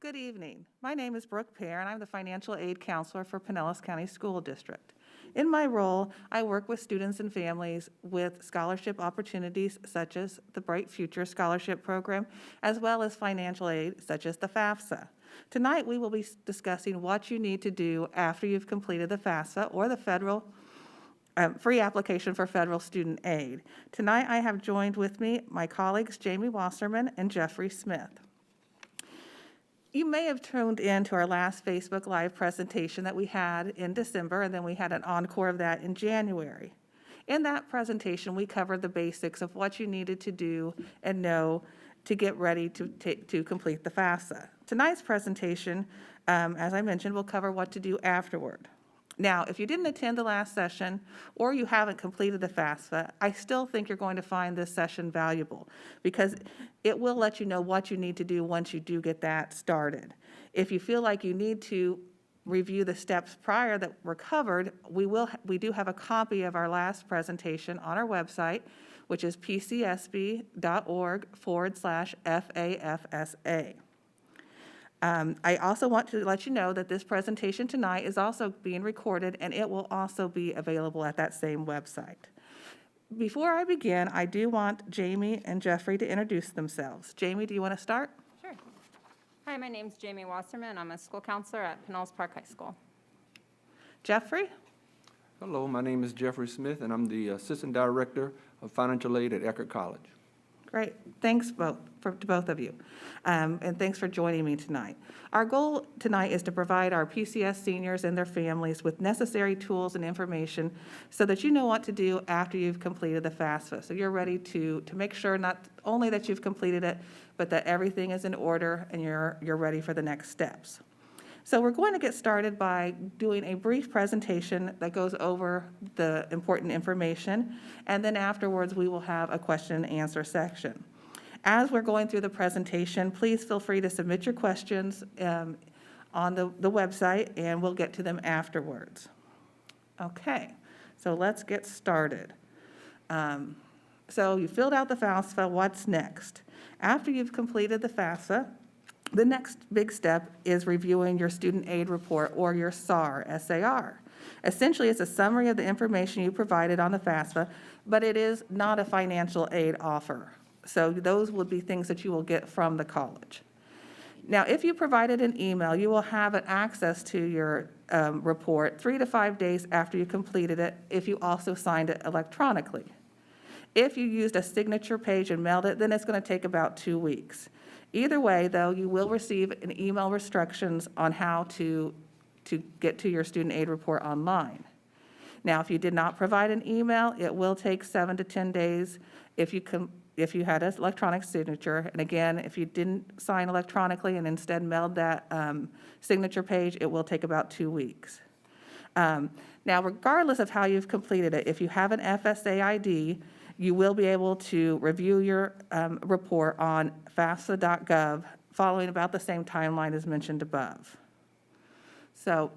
Good evening. My name is Brooke Pear, and I'm the Financial Aid Counselor for Pinellas County School District. In my role, I work with students and families with scholarship opportunities such as the Bright Future Scholarship Program, as well as financial aid such as the FAFSA. Tonight, we will be discussing what you need to do after you've completed the FAFSA or the federal free application for federal student aid. Tonight, I have joined with me my colleagues Jamie Wasserman and Jeffrey Smith. You may have tuned in to our last Facebook Live presentation that we had in December, and then we had an encore of that in January. In that presentation, we covered the basics of what you needed to do and know to get ready to complete the FAFSA. Tonight's presentation, as I mentioned, will cover what to do afterward. Now, if you didn't attend the last session or you haven't completed the FAFSA, I still think you're going to find this session valuable because it will let you know what you need to do once you do get that started. If you feel like you need to review the steps prior that were covered, we do have a copy of our last presentation on our website, which is pcsb.org/FAFSA. I also want to let you know that this presentation tonight is also being recorded, and it will also be available at that same website. Before I begin, I do want Jamie and Jeffrey to introduce themselves. Jamie, do you want to start? Sure. Hi, my name's Jamie Wasserman. I'm a school counselor at Pinellas Park High School. Jeffrey? Hello, my name is Jeffrey Smith, and I'm the Assistant Director of Financial Aid at Eckerd College. Great. Thanks to both of you. And thanks for joining me tonight. Our goal tonight is to provide our PCS seniors and their families with necessary tools and information so that you know what to do after you've completed the FAFSA. So you're ready to make sure not only that you've completed it, but that everything is in order and you're ready for the next steps. So we're going to get started by doing a brief presentation that goes over the important information, and then afterwards we will have a question and answer section. As we're going through the presentation, please feel free to submit your questions on the website, and we'll get to them afterwards. Okay, so let's get started. So you filled out the FAFSA, what's next? After you've completed the FAFSA, the next big step is reviewing your student aid report, or your SAR, S-A-R. Essentially, it's a summary of the information you provided on the FAFSA, but it is not a financial aid offer. So those would be things that you will get from the college. Now, if you provided an email, you will have an access to your report 3 to 5 days after you completed it if you also signed it electronically. If you used a signature page and mailed it, then it's going to take about 2 weeks. Either way, though, you will receive an email instructions on how to get to your student aid report online. Now, if you did not provide an email, it will take 7 to 10 days if you had an electronic signature. And again, if you didn't sign electronically and instead mailed that signature page, it will take about 2 weeks. Now, regardless of how you've completed it, if you have an FSA ID, you will be able to review your report on FAFSA.gov following about the same timeline as mentioned above. So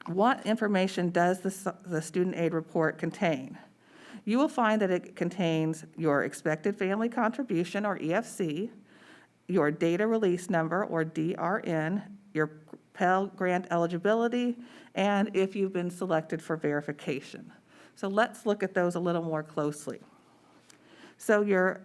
what information does the student aid report contain? You will find that it contains your expected family contribution, or EFC, your data release number, or DRN, your Pell Grant eligibility, and if you've been selected for verification. So let's look at those a little more closely. So your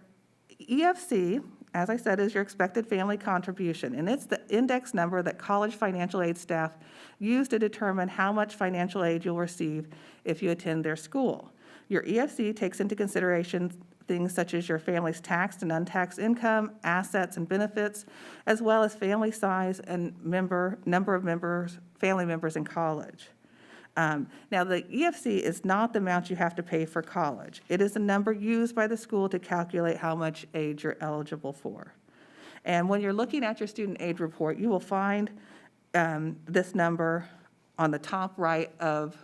EFC, as I said, is your expected family contribution, and it's the index number that college financial aid staff use to determine how much financial aid you'll receive if you attend their school. Your EFC takes into consideration things such as your family's taxed and untaxed income, assets and benefits, as well as family size and number of family members in college. Now, the EFC is not the amount you have to pay for college. It is a number used by the school to calculate how much aid you're eligible for. And when you're looking at your student aid report, you will find this number on the top right of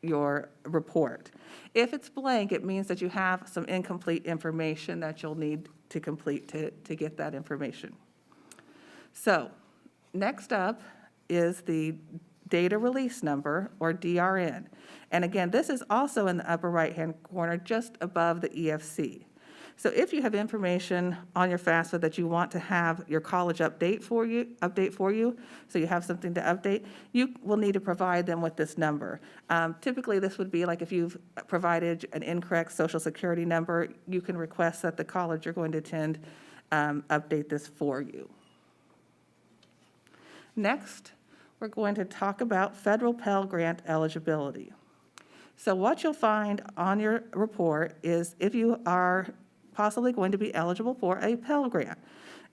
your report. If it's blank, it means that you have some incomplete information that you'll need to complete to get that information. So next up is the data release number, or DRN. And again, this is also in the upper right-hand corner just above the EFC. So if you have information on your FAFSA that you want to have your college update for you, so you have something to update, you will need to provide them with this number. Typically, this would be like if you've provided an incorrect Social Security number, you can request that the college you're going to attend update this for you. Next, we're going to talk about federal Pell Grant eligibility. So what you'll find on your report is if you are possibly going to be eligible for a Pell Grant.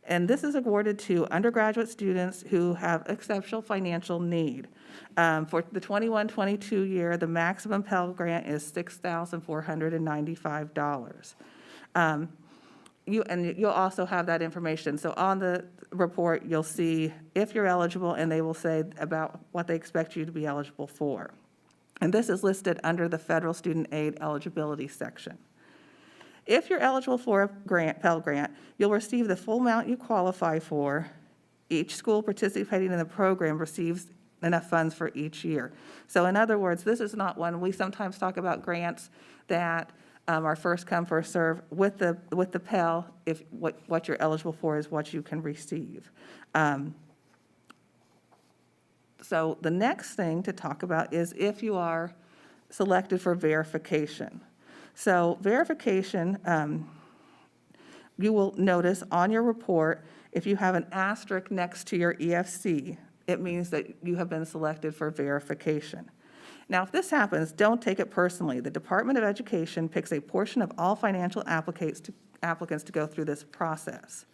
And this is awarded to undergraduate students who have exceptional financial need. For the 21-22 year, the maximum Pell Grant is $6,495. You'll also have that information. So on the report, you'll see if you're eligible, and they will say about what they expect you to be eligible for. And this is listed under the federal student aid eligibility section. If you're eligible for a Pell Grant, you'll receive the full amount you qualify for. Each school participating in the program receives enough funds for each year. So in other words, this is not one, we sometimes talk about grants that are first come, first serve. With the Pell, if what you're eligible for is what you can receive. So the next thing to talk about is if you are selected for verification. So verification, you will notice on your report, if you have an asterisk next to your EFC, it means that you have been selected for verification. Now, if this happens, don't take it personally. The Department of Education picks a portion of all financial applicants to go through this process.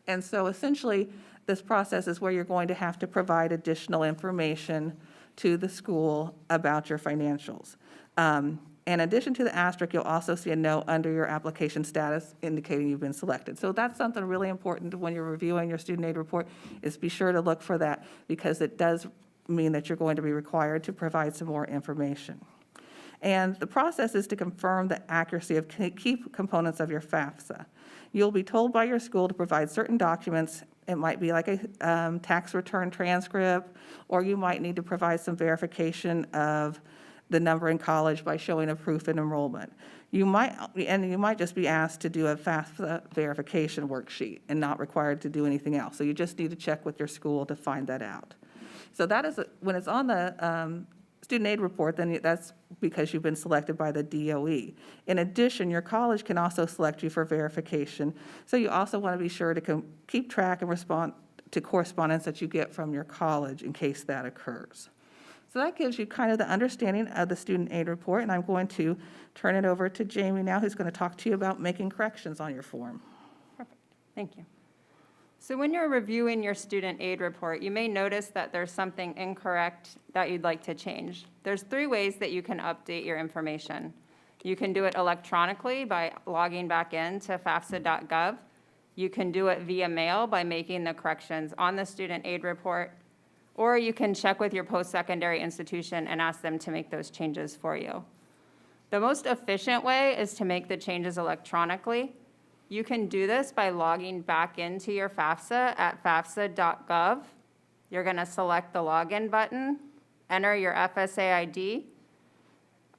And so essentially, this process is where you're going to have to provide additional information to the school about your financials. In addition to the asterisk, you'll also see a note under your application status indicating you've been selected. So that's something really important when you're reviewing your student aid report, is be sure to look for that, because it does mean that you're going to be required to provide some more information. And the process is to confirm the accuracy of key components of your FAFSA. You'll be told by your school to provide certain documents. It might be like a tax return transcript, or you might need to provide some verification of the number in college by showing a proof in enrollment. You might just be asked to do a FAFSA verification worksheet and not required to do anything else. So you just need to check with your school to find that out. So that is, when it's on the student aid report, then that's because you've been selected by the DOE. In addition, your college can also select you for verification. So you also want to be sure to keep track and respond to correspondence that you get from your college in case that occurs. So that gives you kind of the understanding of the student aid report, and I'm going to turn it over to Jamie now, who's going to talk to you about making corrections on your form. Perfect. Thank you. So when you're reviewing your student aid report, you may notice that there's something incorrect that you'd like to change. There's 3 ways that you can update your information. You can do it electronically by logging back in to FAFSA.gov. You can do it via mail by making the corrections on the student aid report, or you can check with your post-secondary institution and ask them to make those changes for you. The most efficient way is to make the changes electronically. You can do this by logging back into your FAFSA at FAFSA.gov. You're going to select the login button, enter your FSA ID.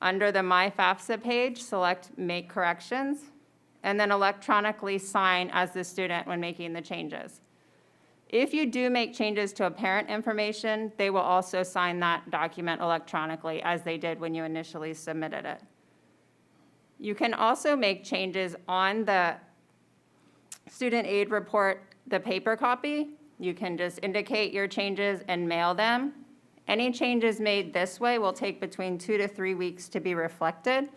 Under the My FAFSA page, select Make Corrections, and then electronically sign as the student when making the changes. If you do make changes to a parent information, they will also sign that document electronically as they did when you initially submitted it. You can also make changes on the student aid report, the paper copy. You can just indicate your changes and mail them. Any changes made this way will take between 2 to 3 weeks to be reflected.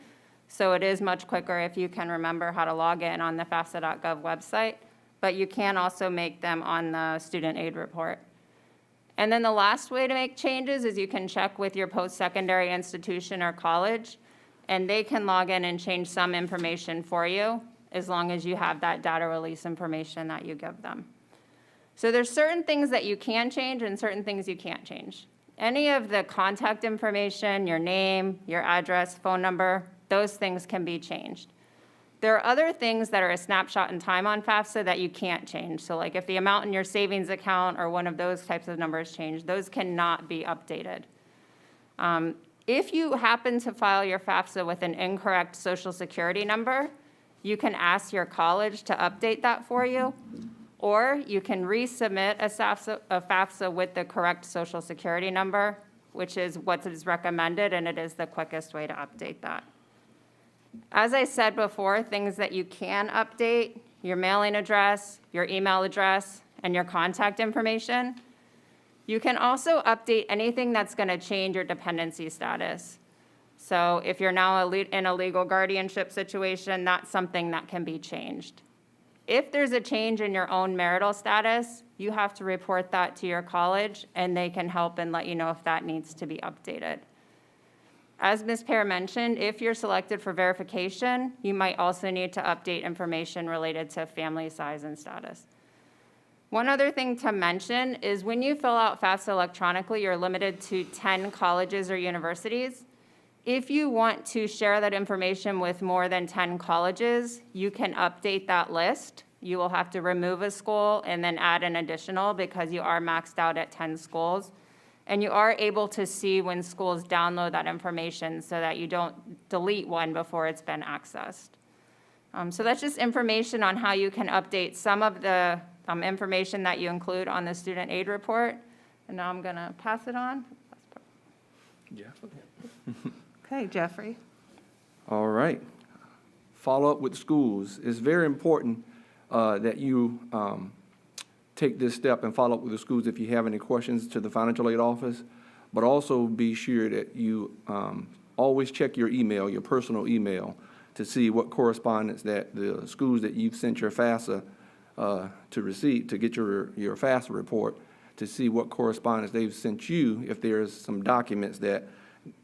So it is much quicker if you can remember how to log in on the FAFSA.gov website. But you can also make them on the student aid report. And then the last way to make changes is you can check with your post-secondary institution or college, and they can log in and change some information for you as long as you have that data release information that you give them. So there's certain things that you can change and certain things you can't change. Any of the contact information, your name, your address, phone number, those things can be changed. There are other things that are a snapshot in time on FAFSA that you can't change. So like if the amount in your savings account or one of those types of numbers change, those cannot be updated. If you happen to file your FAFSA with an incorrect Social Security number, you can ask your college to update that for you, or you can resubmit a FAFSA with the correct Social Security number, which is what is recommended, and it is the quickest way to update that. As I said before, things that you can update, your mailing address, your email address, and your contact information. You can also update anything that's going to change your dependency status. So if you're now in a legal guardianship situation, that's something that can be changed. If there's a change in your own marital status, you have to report that to your college, and they can help and let you know if that needs to be updated. As Ms. Pear mentioned, if you're selected for verification, you might also need to update information related to family size and status. One other thing to mention is when you fill out FAFSA electronically, you're limited to 10 colleges or universities. If you want to share that information with more than 10 colleges, you can update that list. You will have to remove a school and then add an additional because you are maxed out at 10 schools. And you are able to see when schools download that information so that you don't delete one before it's been accessed. So that's just information on how you can update some of the information that you include on the student aid report. And now I'm going to pass it on. Yeah. Okay, Jeffrey. All right. Follow up with schools. It's very important that you take this step and follow up with the schools if you have any questions to the financial aid office, but also be sure that you always check your email, your personal email, to see what correspondence that the schools that you've sent your FAFSA to receive, to get your FAFSA report, to see what correspondence they've sent you if there's some documents that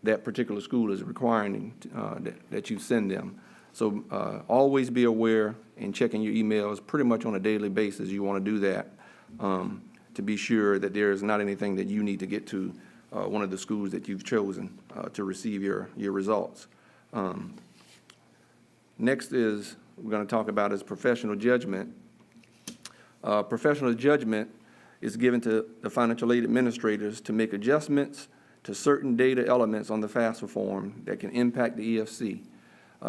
that particular school is requiring that you send them. So always be aware and checking your emails pretty much on a daily basis. You want to do that to be sure that there is not anything that you need to get to one of the schools that you've chosen to receive your results. Next is we're going to talk about is professional judgment. Professional judgment is given to the financial aid administrators to make adjustments to certain data elements on the FAFSA form that can impact the EFC.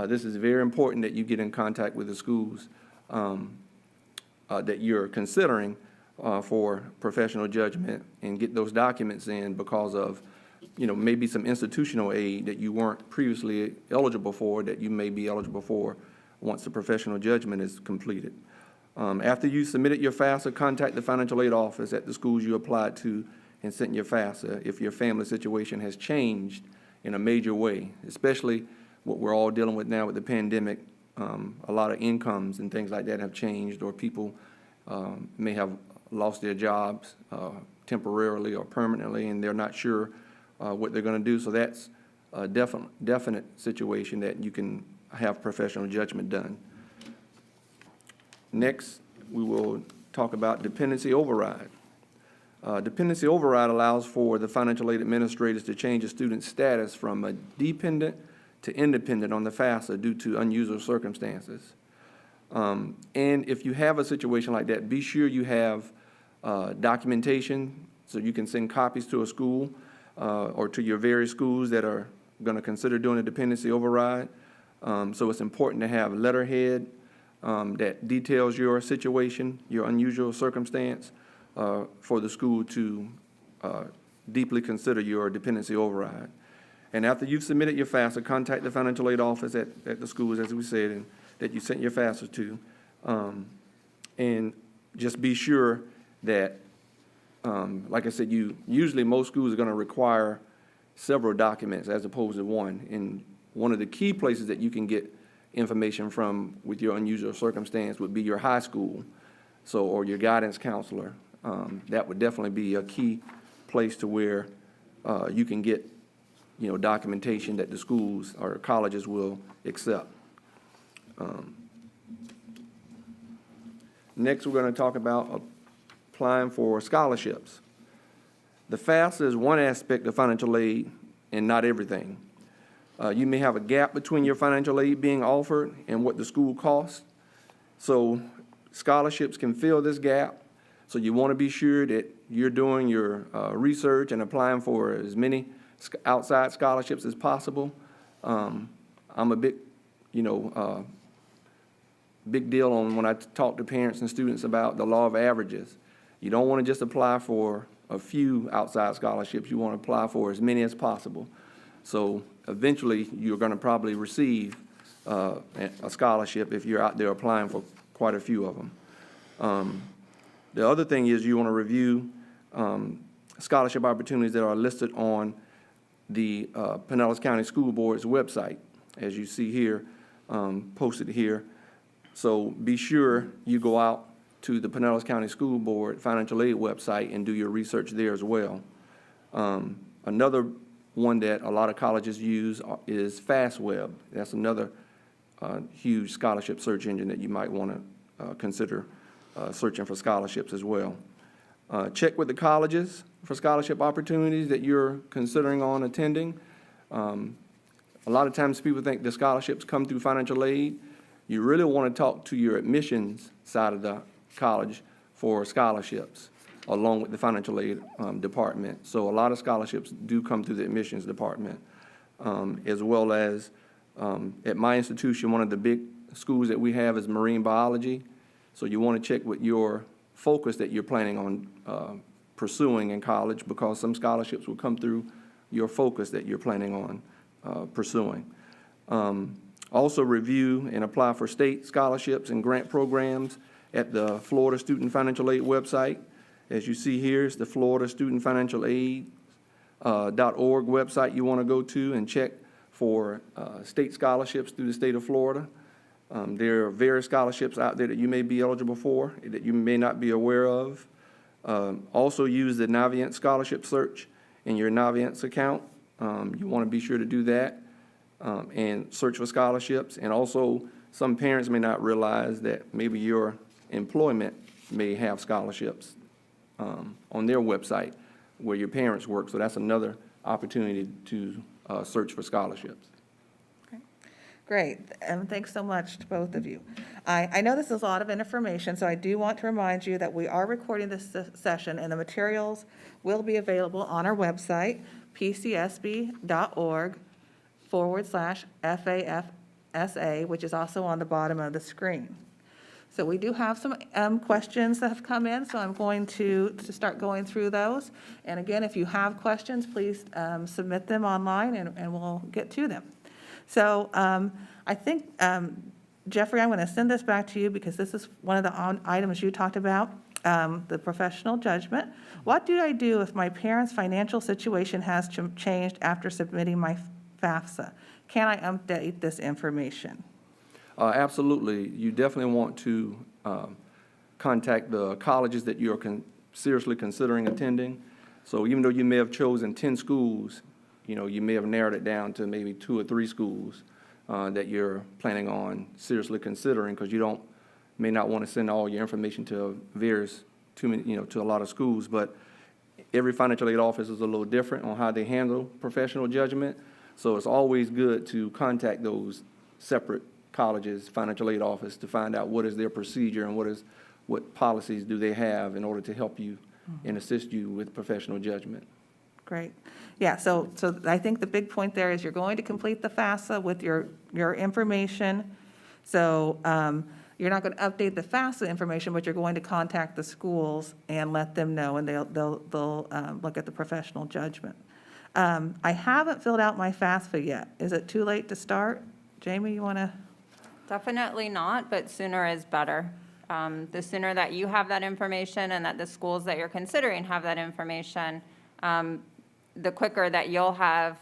This is very important that you get in contact with the schools that you're considering for professional judgment and get those documents in because of, maybe some institutional aid that you weren't previously eligible for that you may be eligible for once the professional judgment is completed. After you submitted your FAFSA, contact the financial aid office at the schools you applied to and sent your FAFSA if your family situation has changed in a major way, especially what we're all dealing with now with the pandemic. A lot of incomes and things like that have changed, or people may have lost their jobs temporarily or permanently, and they're not sure what they're going to do. So that's a definite situation that you can have professional judgment done. Next, we will talk about dependency override. Dependency override allows for the financial aid administrators to change a student's status from a dependent to independent on the FAFSA due to unusual circumstances. And if you have a situation like that, be sure you have documentation so you can send copies to a school or to your various schools that are going to consider doing a dependency override. So it's important to have letterhead that details your situation, your unusual circumstance, for the school to deeply consider your dependency override. And after you've submitted your FAFSA, contact the financial aid office at the schools, as we said, and that you sent your FAFSA to. And just be sure that, like I said, usually most schools are going to require several documents as opposed to one. And one of the key places that you can get information from with your unusual circumstance would be your high school, or your guidance counselor. That would definitely be a key place to where you can get, documentation that the schools or colleges will accept. Next, we're going to talk about applying for scholarships. The FAFSA is one aspect of financial aid and not everything. You may have a gap between your financial aid being offered and what the school costs. So scholarships can fill this gap. So you want to be sure that you're doing your research and applying for as many outside scholarships as possible. I'm a bit, big deal on when I talk to parents and students about the law of averages. You don't want to just apply for a few outside scholarships. You want to apply for as many as possible. So eventually, you're going to probably receive a scholarship if you're out there applying for quite a few of them. The other thing is you want to review scholarship opportunities that are listed on the Pinellas County School Board's website, as you see here, posted here. So be sure you go out to the Pinellas County School Board Financial Aid website and do your research there as well. Another one that a lot of colleges use is FastWeb. That's another huge scholarship search engine that you might want to consider searching for scholarships as well. Check with the colleges for scholarship opportunities that you're considering on attending. A lot of times people think the scholarships come through financial aid. You really want to talk to your admissions side of the college for scholarships, along with the financial aid department. So a lot of scholarships do come through the admissions department, as well as at my institution, one of the big schools that we have is marine biology. So you want to check with your focus that you're planning on pursuing in college, because some scholarships will come through your focus that you're planning on pursuing. Also review and apply for state scholarships and grant programs at the Florida Student Financial Aid website. As you see here, it's the Florida Student Financial Aid .org website you want to go to and check for state scholarships through the state of Florida. There are various scholarships out there that you may be eligible for, that you may not be aware of. Also use the Navient scholarship search in your Navient account. You want to be sure to do that and search for scholarships. And also, some parents may not realize that maybe your employment may have scholarships on their website where your parents work. So that's another opportunity to search for scholarships. Great, and thanks so much to both of you. I know this is a lot of information, so I do want to remind you that we are recording this session, and the materials will be available on our website, pcsb.org/FAFSA, which is also on the bottom of the screen. So we do have some questions that have come in, so I'm going to start going through those. And again, if you have questions, please submit them online, and we'll get to them. So I think, Jeffrey, I'm going to send this back to you because this is one of the items you talked about, the professional judgment. What do I do if my parents' financial situation has changed after submitting my FAFSA? Can I update this information? Absolutely. You definitely want to contact the colleges that you're seriously considering attending. So even though you may have chosen 10 schools, you may have narrowed it down to maybe 2 or 3 schools that you're planning on seriously considering, because you may not want to send all your information to to a lot of schools. But every financial aid office is a little different on how they handle professional judgment. So it's always good to contact those separate colleges' financial aid office to find out what is their procedure and what policies do they have in order to help you and assist you with professional judgment. Great. Yeah, so I think the big point there is you're going to complete the FAFSA with your information. So you're not going to update the FAFSA information, but you're going to contact the schools and let them know, and they'll look at the professional judgment. I haven't filled out my FAFSA yet. Is it too late to start? Jamie, you want to? Definitely not, but sooner is better. The sooner that you have that information and that the schools that you're considering have that information, the quicker that you'll have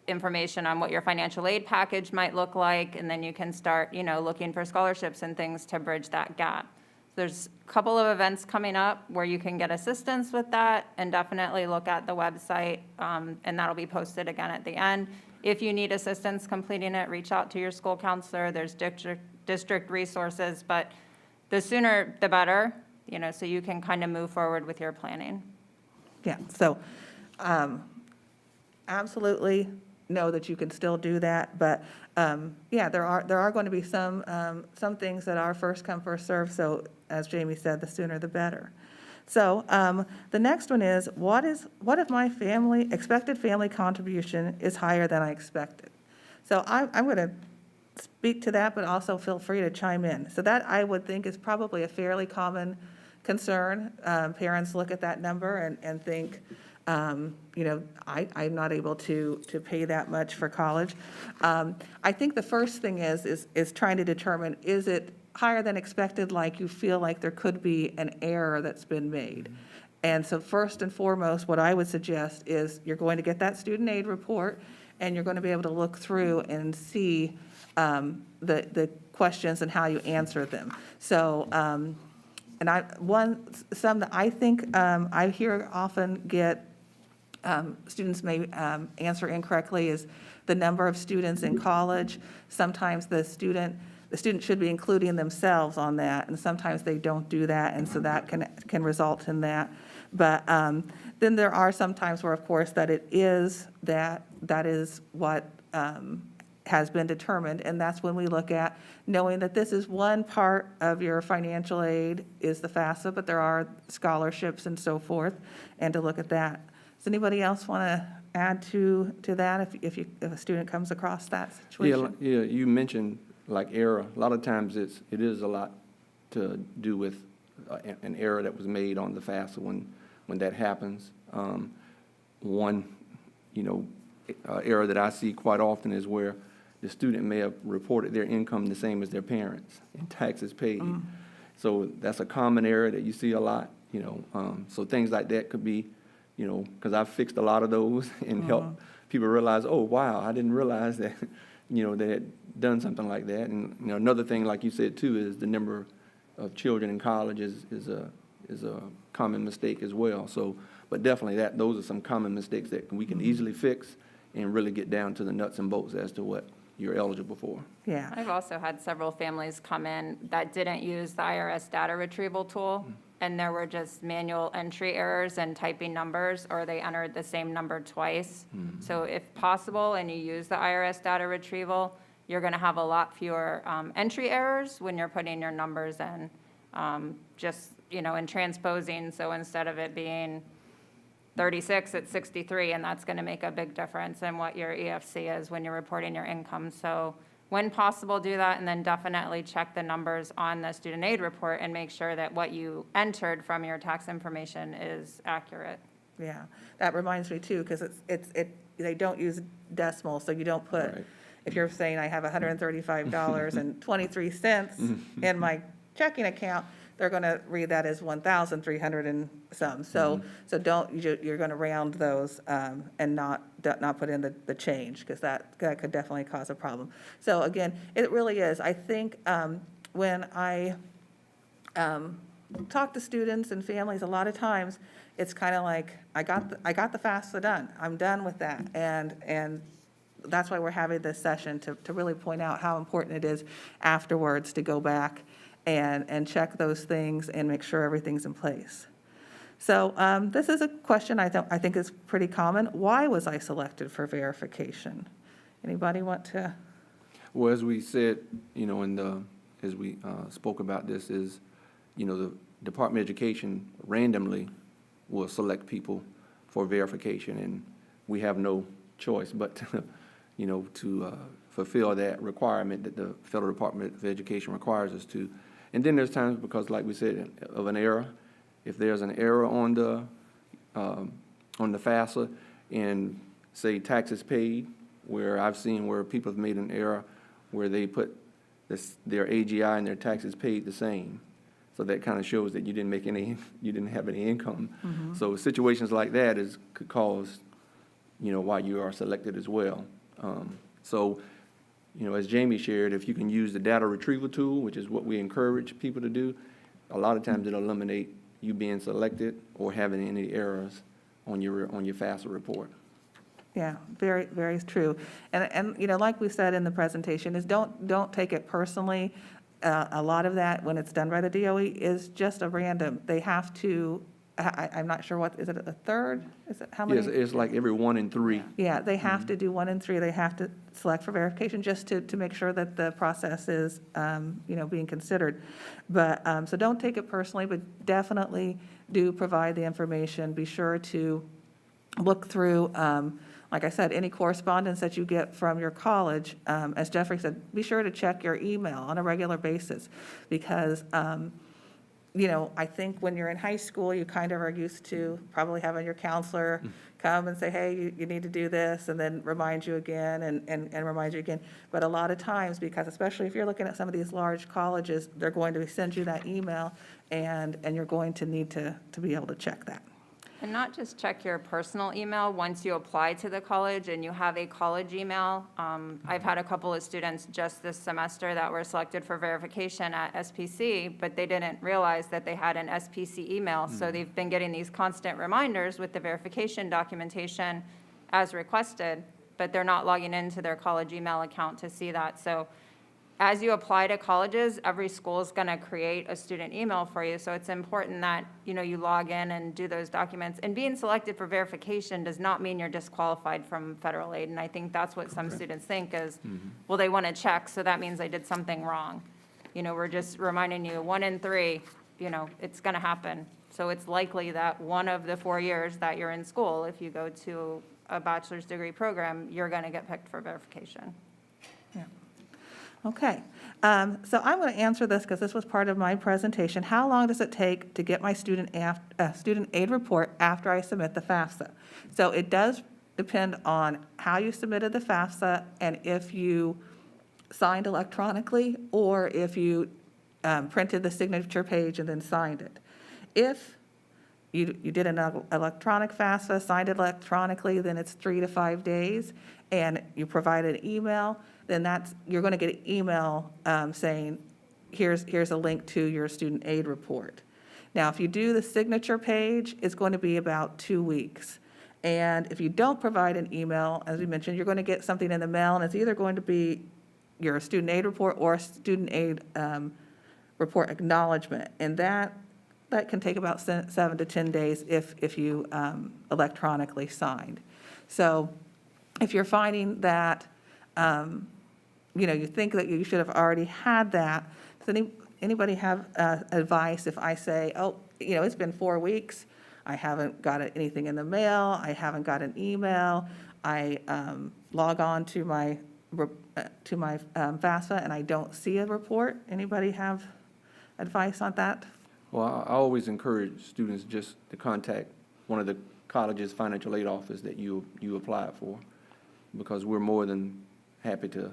information on what your financial aid package might look like, and then you can start, looking for scholarships and things to bridge that gap. There's a couple of events coming up where you can get assistance with that, and definitely look at the website, and that'll be posted again at the end. If you need assistance completing it, reach out to your school counselor. There's district resources, but the sooner the better, so you can kind of move forward with your planning. Yeah, so absolutely know that you can still do that, but yeah, there are going to be some things that are first come, first serve. So as Jamie said, the sooner the better. So the next one is, what if my expected family contribution is higher than I expected? So I'm going to speak to that, but also feel free to chime in. So that, I would think, is probably a fairly common concern. Parents look at that number and think, you know, I'm not able to pay that much for college. I think the first thing is trying to determine, is it higher than expected, like you feel like there could be an error that's been made? And so first and foremost, what I would suggest is you're going to get that student aid report, and you're going to be able to look through and see the questions and how you answer them. So, and some that I think I hear often get, students may answer incorrectly, is the number of students in college. Sometimes the student should be including themselves on that, and sometimes they don't do that, and so that can result in that. But then there are some times where, of course, that is what has been determined, and that's when we look at knowing that this is one part of your financial aid is the FAFSA, but there are scholarships and so forth, and to look at that. Does anybody else want to add to that if a student comes across that situation? Yeah, you mentioned like error. A lot of times it is a lot to do with an error that was made on the FAFSA when that happens. One, error that I see quite often is where the student may have reported their income the same as their parents in taxes paid. So that's a common error that you see a lot, so things like that could be, because I've fixed a lot of those and helped people realize, oh, wow, I didn't realize that, they had done something like that. And, another thing, like you said too, is the number of children in college is a common mistake as well. So, but definitely those are some common mistakes that we can easily fix and really get down to the nuts and bolts as to what you're eligible for. Yeah. I've also had several families come in that didn't use the IRS Data Retrieval Tool, and there were just manual entry errors and typing numbers, or they entered the same number twice. So if possible, and you use the IRS Data Retrieval, you're going to have a lot fewer entry errors when you're putting your numbers in, and transposing. So instead of it being 36, it's 63, and that's going to make a big difference in what your EFC is when you're reporting your income. So when possible, do that, and then definitely check the numbers on the student aid report and make sure that what you entered from your tax information is accurate. Yeah, that reminds me too, because they don't use decimals, so you don't put, Right. if you're saying I have $135.23 in my checking account, they're going to read that as 1,300 and some. So you're going to round those and not put in the change, because that could definitely cause a problem. So again, it really is. I think when I talk to students and families, a lot of times it's kind of like, I got the FAFSA done. I'm done with that. And that's why we're having this session, to really point out how important it is afterwards to go back and check those things and make sure everything's in place. So this is a question I think is pretty common. Why was I selected for verification? Anybody want to? Well, as we said, as we spoke about this, is, the Department of Education randomly will select people for verification, and we have no choice but to, to fulfill that requirement that the Federal Department of Education requires us to. And then there's times, because like we said, of an error. If there's an error on the FAFSA and say taxes paid, where I've seen where people have made an error where they put their AGI and their taxes paid the same. So that kind of shows that you didn't have any income. So situations like that could cause, why you are selected as well. As Jamie shared, if you can use the data retrieval tool, which is what we encourage people to do, a lot of times it'll eliminate you being selected or having any errors on your FAFSA report. Yeah, very, very true. And like we said in the presentation, is don't take it personally. A lot of that, when it's done by the DOE, is just a random. They have to, I'm not sure is it a third? Is it how many? Yes, it's like every 1 in 3. Yeah, they have to do 1 in 3. They have to select for verification just to make sure that the process is, being considered. But, so don't take it personally, but definitely do provide the information. Be sure to look through like I said, any correspondence that you get from your college, as Jeffrey said, be sure to check your email on a regular basis, because, I think when you're in high school, you kind of are used to probably having your counselor come and say, hey, you need to do this, and then remind you again and remind you again. But a lot of times, because especially if you're looking at some of these large colleges, they're going to send you that email, and you're going to need to be able to check that. And not just check your personal email once you apply to the college and you have a college email. I've had a couple of students just this semester that were selected for verification at SPC, but they didn't realize that they had an SPC email. So they've been getting these constant reminders with the verification documentation as requested, but they're not logging into their college email account to see that. So as you apply to colleges, every school is going to create a student email for you. So it's important that, you log in and do those documents. And being selected for verification does not mean you're disqualified from federal aid. And I think that's what some students think is, well, they want to check, so that means I did something wrong. We're just reminding you, 1 in 3, it's going to happen. So it's likely that one of the 4 years that you're in school, if you go to a bachelor's degree program, you're going to get picked for verification. Okay, so I'm going to answer this because this was part of my presentation. How long does it take to get my student aid report after I submit the FAFSA? So it does depend on how you submitted the FAFSA and if you signed electronically or if you printed the signature page and then signed it. If you did an electronic FAFSA, signed it electronically, then it's 3 to 5 days, and you provide an email, then you're going to get an email saying, here's a link to your student aid report. Now, if you do the signature page, it's going to be about 2 weeks. And if you don't provide an email, as we mentioned, you're going to get something in the mail, and it's either going to be your student aid report or a student aid report acknowledgement. And that can take about 7 to 10 days if you electronically signed. So if you're finding that, you think that you should have already had that, does anybody have advice if I say, oh, it's been 4 weeks, I haven't got anything in the mail, I haven't got an email, I log on to my FAFSA and I don't see a report? Anybody have advice on that? Well, I always encourage students just to contact one of the college's financial aid office that you applied for, because we're more than happy to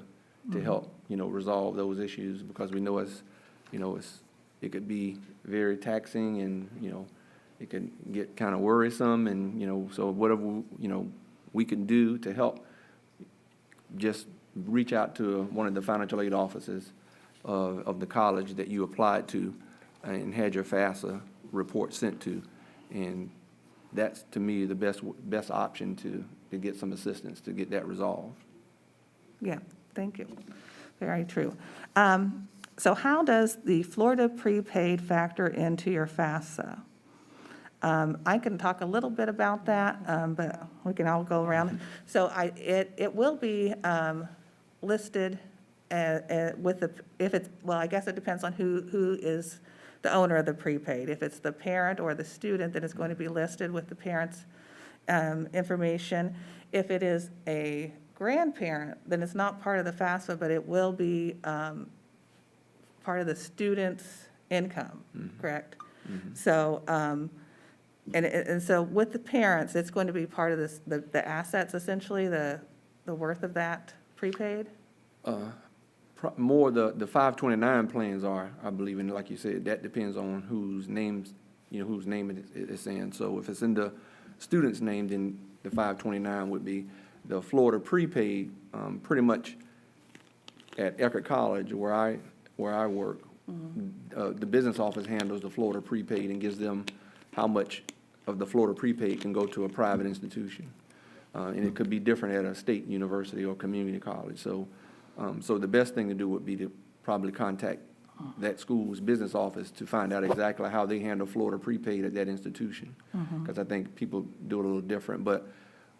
help, resolve those issues, because we know it could be very taxing, and, it can get kind of worrisome, and, so whatever, we can do to help, just reach out to one of the financial aid offices of the college that you applied to and had your FAFSA report sent to. And that's, to me, the best option to get some assistance to get that resolved. Yeah, thank you. Very true. So how does the Florida Prepaid factor into your FAFSA? I can talk a little bit about that, but we can all go around. So it will be listed with I guess it depends on who is the owner of the prepaid. If it's the parent or the student, then it's going to be listed with the parent's information. If it is a grandparent, then it's not part of the FAFSA, but it will be part of the student's income, correct? So, and so with the parents, it's going to be part of the assets, essentially, the worth of that prepaid? More the 529 plans are, I believe, and like you said, that depends on whose names, whose name it's in. So if it's in the student's name, then the 529 would be. The Florida Prepaid, pretty much at Eckerd College, where I work, the business office handles the Florida Prepaid and gives them how much of the Florida Prepaid can go to a private institution. And it could be different at a state university or community college. So the best thing to do would be to probably contact that school's business office to find out exactly how they handle Florida Prepaid at that institution. Because I think people do it a little different. But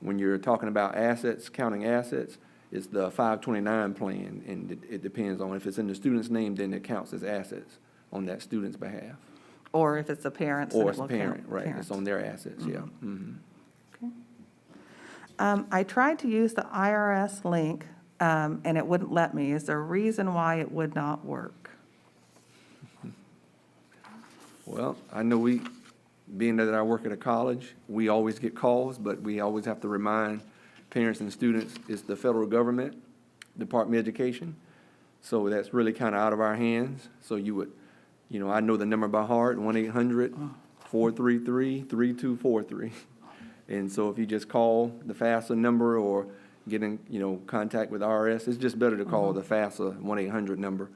when you're talking about assets, counting assets, it's the 529 plan, and it depends on if it's in the student's name, then it counts as assets on that student's behalf. Or if it's a parent. Or it's a parent, right, it's on their assets, yeah. I tried to use the IRS link, and it wouldn't let me. Is there a reason why it would not work? Well, I know being that I work at a college, we always get calls, but we always have to remind parents and students, it's the federal government, Department of Education. So that's really kind of out of our hands. So I know the number by heart, 1-800-433-3243. And so if you just call the FAFSA number or get in, contact with IRS, it's just better to call the FAFSA 1-800 number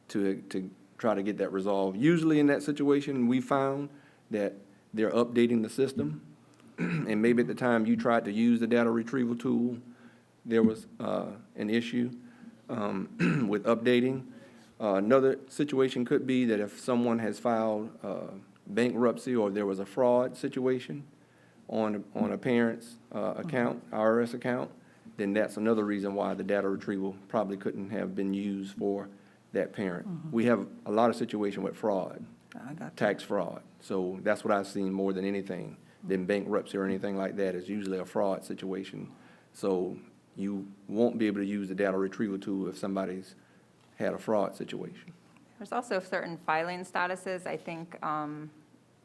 to try to get that resolved. Usually in that situation, we found that they're updating the system. And maybe at the time you tried to use the data retrieval tool, there was an issue with updating. Another situation could be that if someone has filed bankruptcy or there was a fraud situation on a parent's account, IRS account, then that's another reason why the data retrieval probably couldn't have been used for that parent. We have a lot of situation with fraud, I got tax fraud. So that's what I've seen more than anything than bankruptcy or anything like that. It's usually a fraud situation. So you won't be able to use the data retrieval tool if somebody's had a fraud situation. There's also certain filing statuses. I think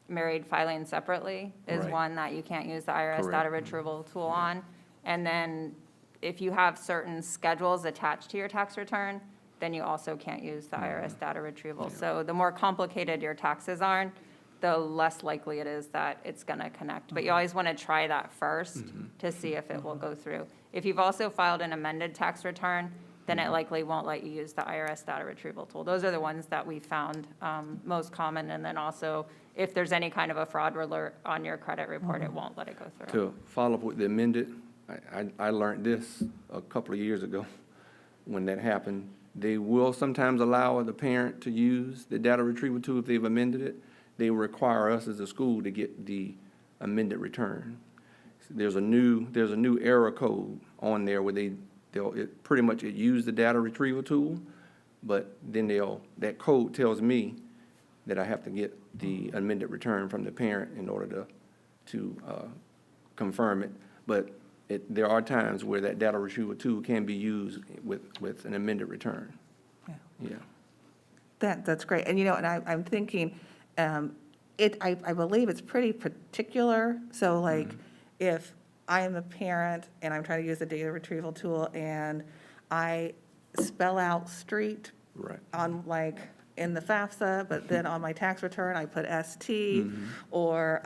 married filing separately is Right. one that you can't use the IRS Correct. data retrieval tool on. And then if you have certain schedules attached to your tax return, then you also can't use the IRS data retrieval. So the more complicated your taxes are, the less likely it is that it's going to connect. But you always want to try that first to see if it will go through. If you've also filed an amended tax return, then it likely won't let you use the IRS data retrieval tool. Those are the ones that we found most common. And then also, if there's any kind of a fraud alert on your credit report, it won't let it go through. To follow up with the amended, I learned this a couple of years ago when that happened. They will sometimes allow the parent to use the data retrieval tool if they've amended it. They require us as a school to get the amended return. There's a new error code on there where it use the data retrieval tool, but then that code tells me that I have to get the amended return from the parent in order to confirm it. But there are times where that data retrieval tool can be used with an amended return. Yeah. That's great. And, and I'm thinking, I believe it's pretty particular. So like, if I am a parent and I'm trying to use the data retrieval tool and I spell out street Right. on in the FAFSA, but then on my tax return, I put ST or,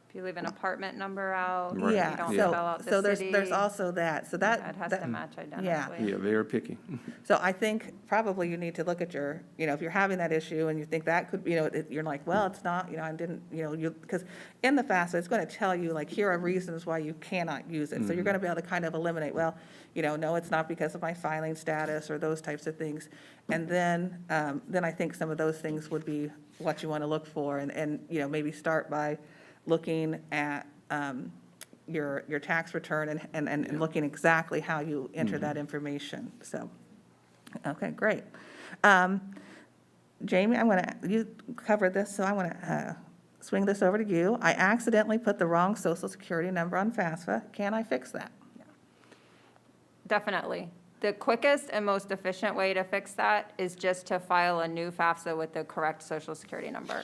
If you leave an apartment number out, Right. you yeah. don't Yeah. spell out So the city. there's also that. So that It has to match identically. Yeah, very picky. So I think probably you need to look at your, if you're having that issue and you think that could, you're like, well, it's not, I didn't, because in the FAFSA, it's going to tell you, here are reasons why you cannot use it. So you're going to be able to kind of eliminate, well, no, it's not because of my filing status or those types of things. And then I think some of those things would be what you want to look for and maybe start by looking at your tax return and looking exactly how you enter that information. So, okay, great. Jamie, you covered this, so I want to swing this over to you. I accidentally put the wrong social security number on FAFSA. Can I fix that? Definitely. The quickest and most efficient way to fix that is just to file a new FAFSA with the correct social security number.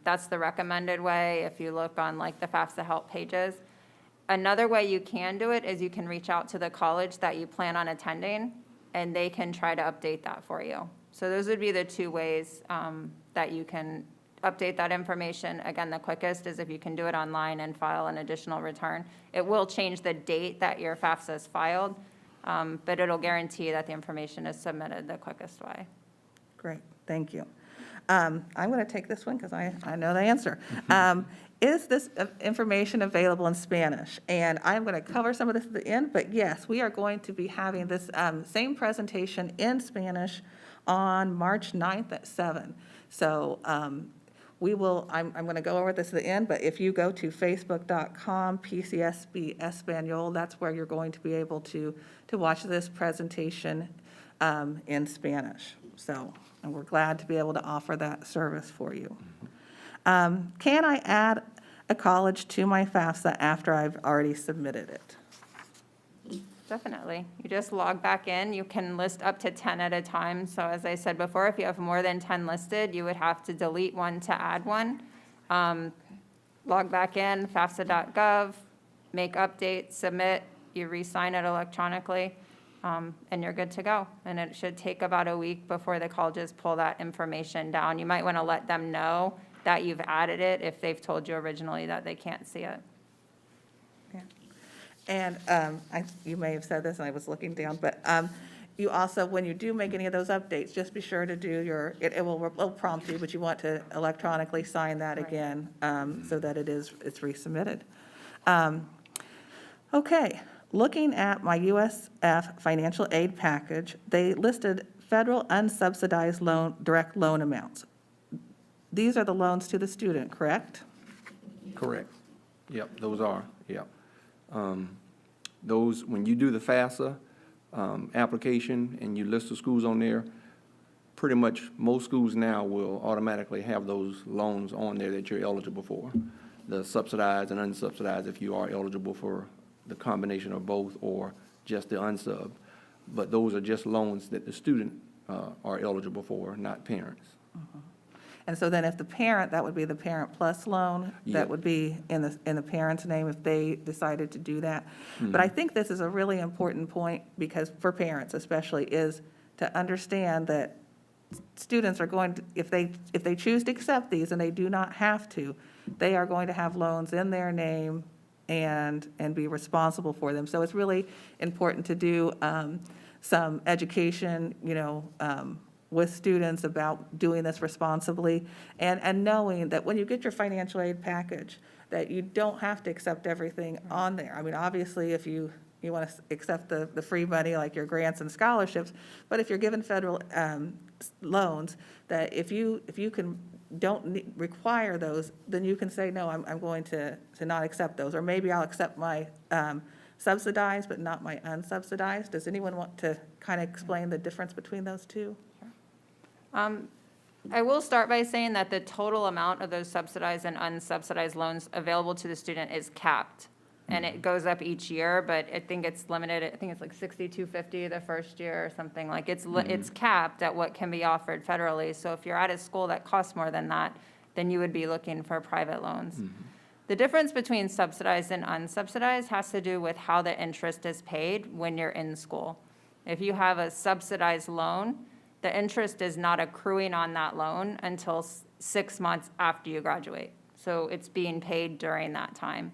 That's the recommended way if you look on the FAFSA help pages. Another way you can do it is you can reach out to the college that you plan on attending, and they can try to update that for you. So those would be the two ways that you can update that information. Again, the quickest is if you can do it online and file an additional return. It will change the date that your FAFSA is filed, but it'll guarantee that the information is submitted the quickest way. Great, thank you. I'm going to take this one because I know the answer. Is this information available in Spanish? And I'm going to cover some of this at the end, but yes, we are going to be having this same presentation in Spanish on March 9th at 7. So I'm going to go over this at the end, but if you go to facebook.com PCSB Espanol, that's where you're going to be able to watch this presentation in Spanish. So, and we're glad to be able to offer that service for you. Can I add a college to my FAFSA after I've already submitted it? Definitely. You just log back in. You can list up to 10 at a time. So as I said before, if you have more than 10 listed, you would have to delete one to add one. Log back in, FAFSA.gov, make updates, submit, you re-sign it electronically, and you're good to go. And it should take about a week before the colleges pull that information down. You might want to let them know that you've added it if they've told you originally that they can't see it. And you may have said this, and I was looking down, but you also, when you do make any of those updates, just be sure to do it will prompt you, but you want to electronically sign that Right. again so that it's resubmitted. Okay, looking at my USF financial aid package, they listed federal unsubsidized direct loan amounts. These are the loans to the student, correct? Correct. Yep, those are, yep. Those, when you do the FAFSA application and you list the schools on there, pretty much most schools now will automatically have those loans on there that you're eligible for. The subsidized and unsubsidized, if you are eligible for the combination of both or just the unsub. But those are just loans that the student are eligible for, not parents. And so then if the parent, that would be the Parent Plus loan, Yeah. that would be in the parent's name if they decided to do that. But I think this is a really important point, because for parents especially, is to understand that students are going to, if they choose to accept these, and they do not have to, they are going to have loans in their name and be responsible for them. So it's really important to do some education, with students about doing this responsibly, and knowing that when you get your financial aid package, that you don't have to accept everything on there. I mean, obviously, if you want to accept the free money, like your grants and scholarships, but if you're given federal loans, that if you don't require those, then you can say, no, I'm going to not accept those, or maybe I'll accept my subsidized, but not my unsubsidized. Does anyone want to kind of explain the difference between those two? I will start by saying that the total amount of those subsidized and unsubsidized loans available to the student is capped. And it goes up each year, but I think it's limited, I think it's like $6,250 the first year or something, like it's capped at what can be offered federally. So if you're at a school that costs more than that, then you would be looking for private loans. The difference between subsidized and unsubsidized has to do with how the interest is paid when you're in school. If you have a subsidized loan, the interest is not accruing on that loan until 6 months after you graduate. So it's being paid during that time.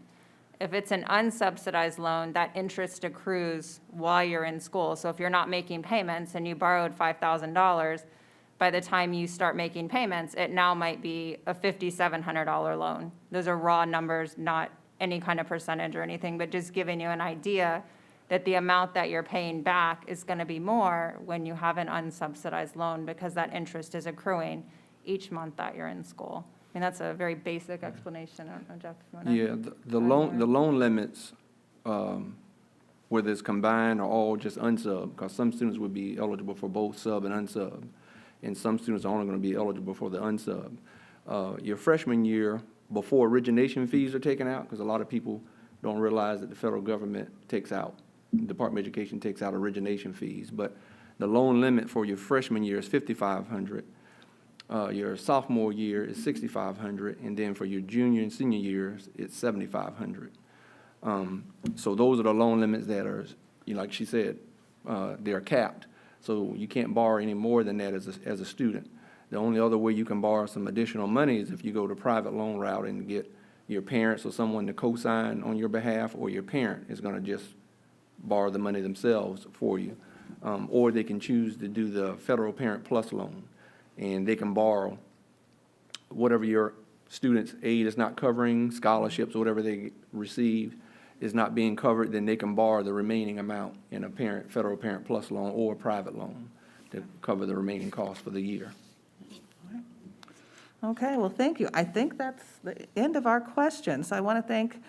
If it's an unsubsidized loan, that interest accrues while you're in school. So if you're not making payments and you borrowed $5,000, by the time you start making payments, it now might be a $5,700 loan. Those are raw numbers, not any kind of percentage or anything, but just giving you an idea that the amount that you're paying back is going to be more when you have an unsubsidized loan, because that interest is accruing each month that you're in school. I mean, that's a very basic explanation. I don't know, Jeff, if you want to. Yeah, the loan limits, whether it's combined or all just unsub, because some students would be eligible for both sub and unsub, and some students are only going to be eligible for the unsub. Your freshman year, before origination fees are taken out, because a lot of people don't realize that the federal government takes out, Department of Education takes out origination fees, but the loan limit for your freshman year is $5,500. Your sophomore year is $6,500, and then for your junior and senior years, it's $7,500. So those are the loan limits that are, like she said, they're capped. So you can't borrow any more than that as a student. The only other way you can borrow some additional money is if you go the private loan route and get your parents or someone to co-sign on your behalf, or your parent is going to just borrow the money themselves for you. Or they can choose to do the Federal Parent Plus loan, and they can borrow whatever your student's aid is not covering, scholarships, or whatever they receive is not being covered, then they can borrow the remaining amount in a Federal Parent Plus loan or a private loan to cover the remaining costs for the year. Okay, well, thank you. I think that's the end of our questions. I want to thank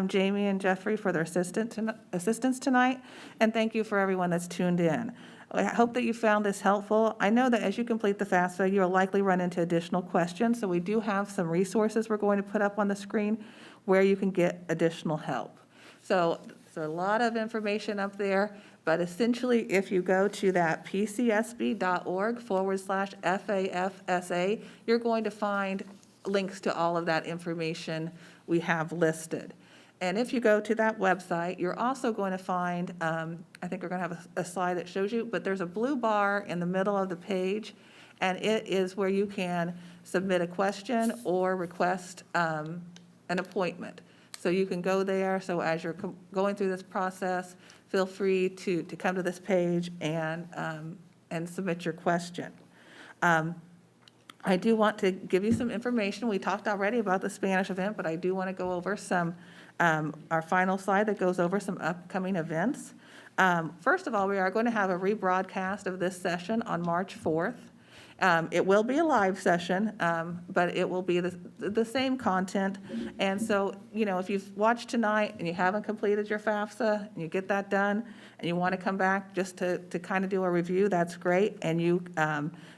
Jamie and Jeffrey for their assistance tonight, and thank you for everyone that's tuned in. I hope that you found this helpful. I know that as you complete the FAFSA, you'll likely run into additional questions, so we do have some resources we're going to put up on the screen where you can get additional help. So there's a lot of information up there, but essentially, if you go to that pcsb.org/FAFSA, you're going to find links to all of that information we have listed. And if you go to that website, you're also going to find, I think we're going to have a slide that shows you, but there's a blue bar in the middle of the page, and it is where you can submit a question or request an appointment. So you can go there, so as you're going through this process, feel free to come to this page and submit your question. I do want to give you some information. We talked already about the Spanish event, but I do want to go over some, our final slide that goes over some upcoming events. First of all, we are going to have a rebroadcast of this session on March 4th. It will be a live session, but it will be the same content. And so, you know, if you've watched tonight and you haven't completed your FAFSA and you get that done and you want to come back just to kind of do a review, that's great. And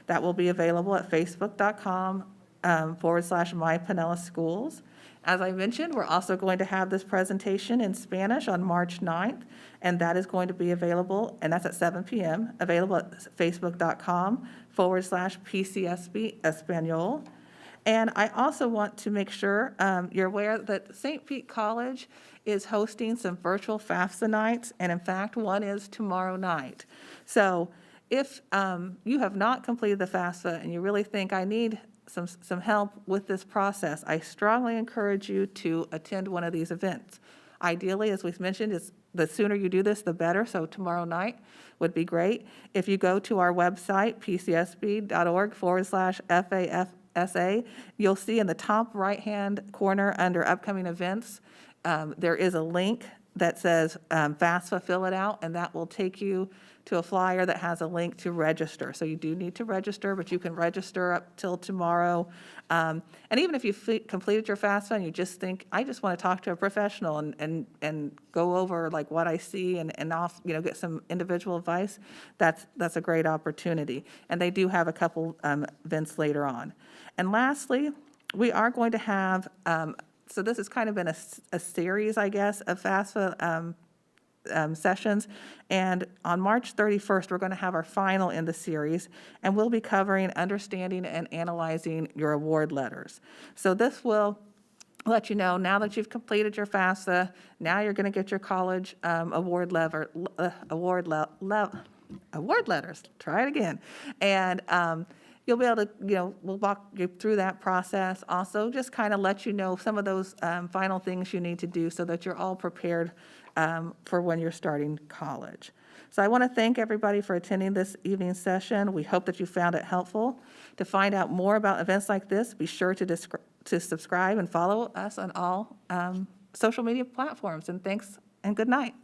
that will be available at facebook.com/mypinellasschools. As I mentioned, we're also going to have this presentation in Spanish on March 9th, and that is going to be available, and that's at 7 p.m., available at facebook.com/PCSB Espanol. And I also want to make sure you're aware that St. Pete College is hosting some virtual FAFSA nights, and in fact, one is tomorrow night. So if you have not completed the FAFSA and you really think I need some help with this process, I strongly encourage you to attend one of these events. Ideally, as we've mentioned, the sooner you do this, the better, so tomorrow night would be great. If you go to our website, pcsb.org/FAFSA, you'll see in the top right-hand corner under upcoming events, there is a link that says FAFSA, fill it out, and that will take you to a flyer that has a link to register. So you do need to register, but you can register up till tomorrow. And even if you've completed your FAFSA and you just think, I just want to talk to a professional and go over like what I see and get some individual advice, that's a great opportunity. And they do have a couple events later on. And lastly, we are going to have, so this has kind of been a series, I guess, of FAFSA sessions, and on March 31st, we're going to have our final in the series, and we'll be covering understanding and analyzing your award letters. So this will let you know, now that you've completed your FAFSA, now you're going to get your college award letters. Try it again. And you'll be able to, we'll walk you through that process. Also, just kind of let you know some of those final things you need to do so that you're all prepared for when you're starting college. So I want to thank everybody for attending this evening's session. We hope that you found it helpful. To find out more about events like this, be sure to subscribe and follow us on all social media platforms. And thanks and good night.